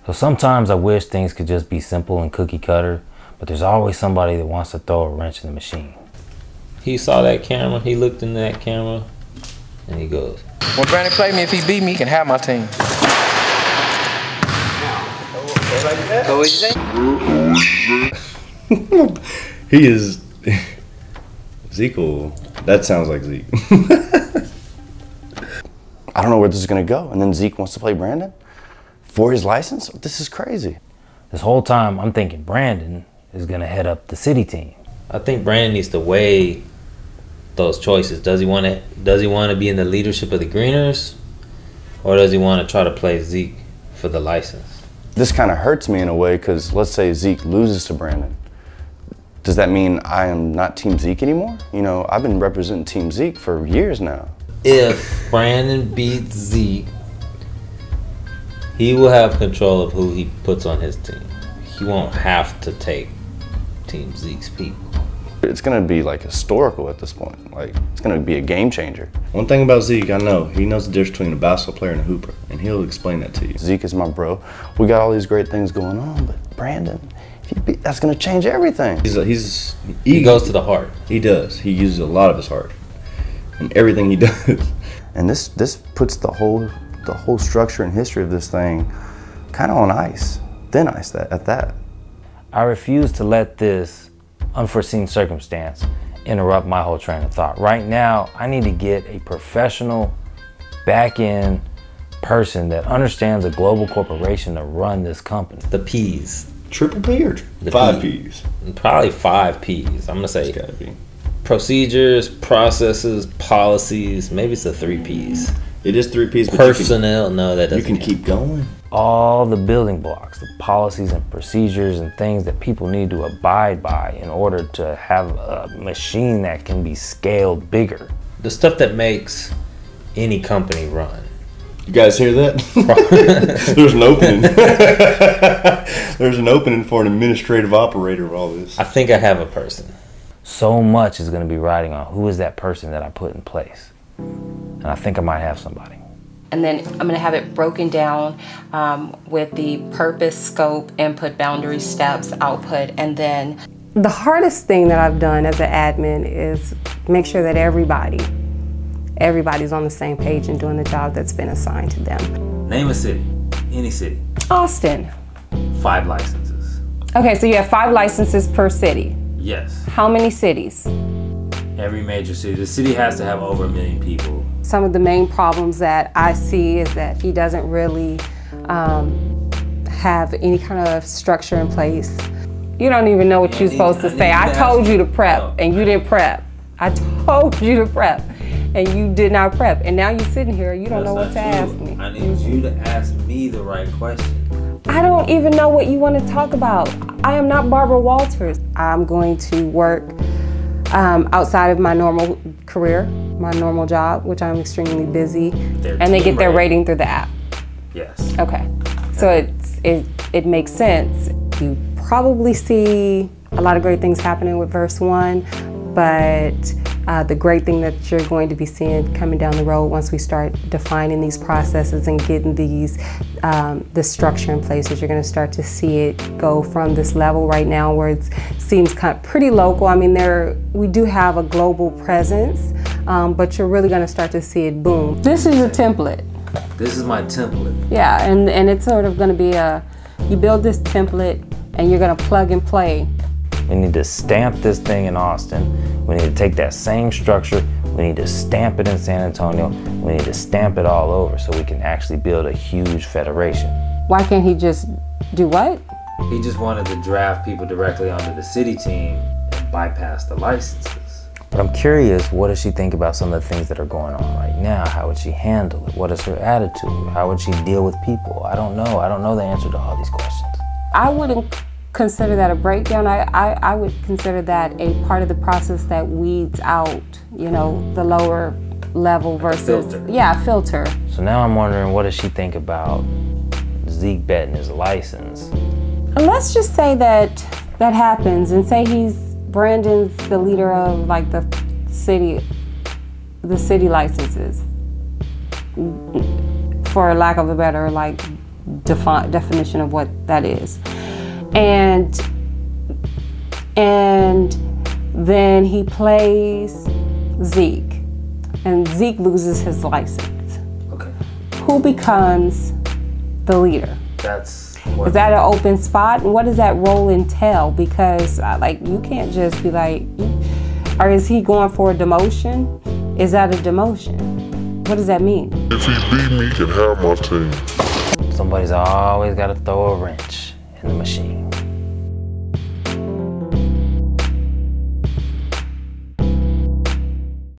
So sometimes I wish things could just be simple and cookie cutter, but there's always somebody that wants to throw a wrench in the machine. He saw that camera, he looked in that camera, and he goes, when Brandon played me, if he beat me, he can have my team. So what you say? He is Zeke. That sounds like Zeke. I don't know where this is gonna go. And then Zeke wants to play Brandon for his license? This is crazy. This whole time I'm thinking Brandon is gonna head up the city team. I think Brandon needs to weigh those choices. Does he want to be in the leadership of the Greeners, or does he want to try to play Zeke for the license? This kind of hurts me in a way, because let's say Zeke loses to Brandon. Does that mean I am not Team Zeke anymore? You know, I've been representing Team Zeke for years now. If Brandon beats Zeke, he will have control of who he puts on his team. He won't have to take Team Zeke's people. It's gonna be like historical at this point. Like, it's gonna be a game changer. One thing about Zeke, I know, he knows the difference between a basketball player and a hooper, and he'll explain that to you. Zeke is my bro. We got all these great things going on, but Brandon, if you beat, that's gonna change everything. He goes to the heart. He does. He uses a lot of his heart in everything he does. And this puts the whole structure and history of this thing kind of on ice, thin ice at that. I refuse to let this unforeseen circumstance interrupt my whole train of thought. Right now, I need to get a professional back-end person that understands a global corporation to run this company. The P's. Triple P or five P's? Probably 5 P's. I'm gonna say It's gotta be. Procedures, processes, policies. Maybe it's the 3 P's. It is 3 P's. But personnel. No, that doesn't. You can keep going. All the building blocks, the policies and procedures and things that people need to abide by in order to have a machine that can be scaled bigger. The stuff that makes any company run. You guys hear that? There's an opening. There's an opening for an administrative operator of all this. I think I have a person. So much is going to be riding on who is that person that I put in place. And I think I might have somebody. And then I'm going to have it broken down with the purpose, scope, input, boundary, steps, output, and then... The hardest thing that I've done as an admin is make sure that everybody's on the same page and doing the job that's been assigned to them. Name a city. Any city. Austin. 5 licenses. Okay, so you have 5 licenses per city. Yes. How many cities? Every major city. The city has to have over 1 million people. Some of the main problems that I see is that he doesn't really have any kind of structure in place. You don't even know what you're supposed to say. I told you to prep and you didn't prep. I told you to prep and you did not prep. And now you're sitting here, you don't know what to ask me. I need you to ask me the right question. I don't even know what you want to talk about. I am not Barbara Walters. I'm going to work outside of my normal career, my normal job, which I'm extremely busy, and they get their rating through the app. Yes. Okay, so it makes sense. You probably see a lot of great things happening with verse 1, but the great thing that you're going to be seeing coming down the road once we start defining these processes and getting these the structure in place is you're going to start to see it go from this level right now where it seems kind of pretty local. I mean, we do have a global presence, but you're really going to start to see it boom. This is your template. This is my template. Yeah, and it's sort of going to be you build this template and you're going to plug and play. We need to stamp this thing in Austin. We need to take that same structure. We need to stamp it in San Antonio. We need to stamp it all over so we can actually build a huge federation. Why can't he just do what? He just wanted to draft people directly onto the city team and bypass the licenses. But I'm curious, what does she think about some of the things that are going on right now? How would she handle it? What is her attitude? How would she deal with people? I don't know. I don't know the answer to all these questions. I wouldn't consider that a breakdown. I would consider that a part of the process that weeds out, you know, the lower level versus, yeah, filter. So now I'm wondering, what does she think about Zeke betting his license? And let's just say that happens and say Brandon's the leader of like the city licenses, for lack of a better like definition of what that is. And then he plays Zeke, and Zeke loses his license. Okay. Who becomes the leader? Is that an open spot? And what does that role entail? Because like, you can't just be like, or is he going for a demotion? Is that a demotion? What does that mean? If he beat me, he can have my team. Somebody's always got to throw a wrench in the machine.